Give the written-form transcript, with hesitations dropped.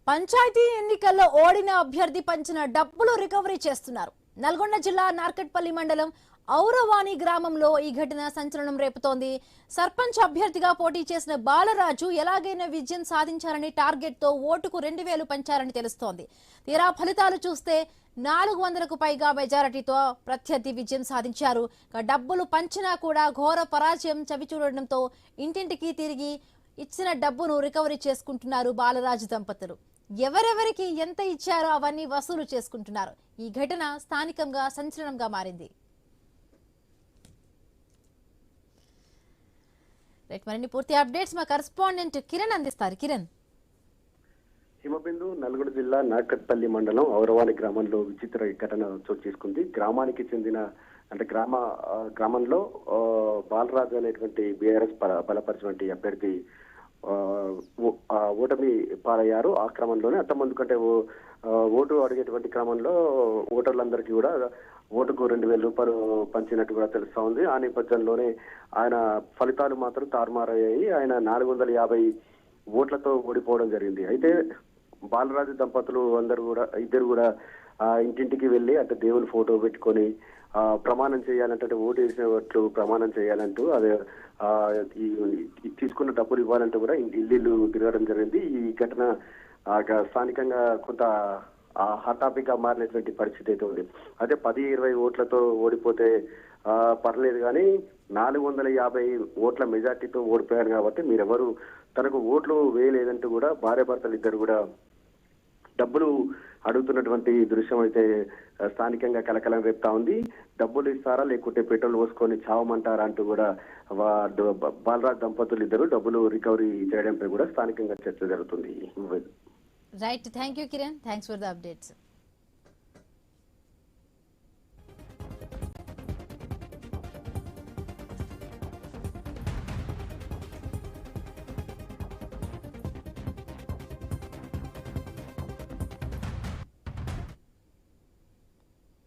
పంచాయతీ ఎన్నికల్లో ఓడిన అభ్యర్థి పంచిన డబ్బులు రికవరీ చేస్తున్నారు. నల్గొండ జిల్లా నార్కట్పల్లి మండలం ఔరవాణి గ్రామంలో ఈ ఘటన సంచలనం రేపుతోంది. సర్పంచ్ అభ్యర్థిగా పోటీ చేసిన బాలరాజు ఎలాగైనా విజయం సాధించాలని టార్గెట్ తో ఓటుకు 2000 పంచారని తెలుస్తోంది. తీరా ఫలితాలు చూస్తే 400కు పైగా మెజారిటీతో ప్రత్యర్థి విజయం సాధించారు. డబ్బులు పంచినా కూడా ఘోర పరాజయం చవిచూడడంతో ఇంటింటికి తిరిగి ఇచ్చిన డబ్బును రికవరీ చేసుకుంటున్నారు బాలరాజు దంపతులు. ఎవరెవరికి ఎంత ఇచ్చారో అవన్నీ వసూలు చేసుకుంటున్నారు. ఈ ఘటన స్థానికంగా సంచలనంగా మారింది. మరిన్ని పూర్తి అప్డేట్స్ మా కరెస్పాండెంట్ కిరణ్ అందిస్తారు. కిరణ్. హిమబిందు నల్గొండ జిల్లా నార్కట్పల్లి మండలం ఔరవాణి గ్రామంలో విచిత్ర ఘటన చోటు చేసుకుంది. గ్రామానికి చెందిన గ్రామంలో బాలరాజు అనేటువంటి బీఆర్ఎస్ బలపరిచినటువంటి అభ్యర్థి ఓటమి పాలయ్యారు. ఆ క్రమంలోనే అంతమంది కంటే ఓటు అడిగేటువంటి క్రమంలో ఓటర్లందరికీ కూడా ఓటుకు 2000 రూపాయలు పంచినట్టు కూడా తెలుస్తా ఉంది. ఆ నేపథ్యంలోనే ఆయన ఫలితాలు మాత్రం తారుమారయ్యాయి. ఆయన 450 ఓట్లతో ఓడిపోవడం జరిగింది. అయితే బాలరాజు దంపతులు ఇద్దరు కూడా ఇంటింటికి వెళ్ళి అంటే దేవుని ఫోటో పెట్టుకొని ప్రమాణం చేయాలంటే ఓటు వేసినట్లు ప్రమాణం చేయాలంటూ అదే తీసుకున్న డబ్బులు ఇవ్వాలంటూ కూడా ఇల్లు తిరగడం జరిగింది. ఈ ఘటన స్థానికంగా కొంత హాట్ టాపిక్ గా మారినటువంటి పరిస్థితి అయితే ఉంది. అదే 10-20 ఓట్లతో ఓడిపోతే పర్లేదు కానీ 450 ఓట్ల మెజార్టీతో ఓడిపోయారు కాబట్టి మీరెవరు తనకు ఓట్లు వేయలేదంటూ కూడా భార్యాభర్తలు ఇద్దరు కూడా డబ్బులు అడుగుతున్నటువంటి దృశ్యం అయితే స్థానికంగా కలకలం రేపుతా ఉంది. డబ్బులు ఇస్తారా లేకుంటే పెట్రోల్ పోసుకొని చావమంటారా అంటూ కూడా బాలరాజ్ దంపతులు ఇద్దరు డబ్బులు రికవరీ చేయడంపై కూడా స్థానికంగా చర్చ జరుగుతుంది. Right, thank you Kiran, thanks for the updates.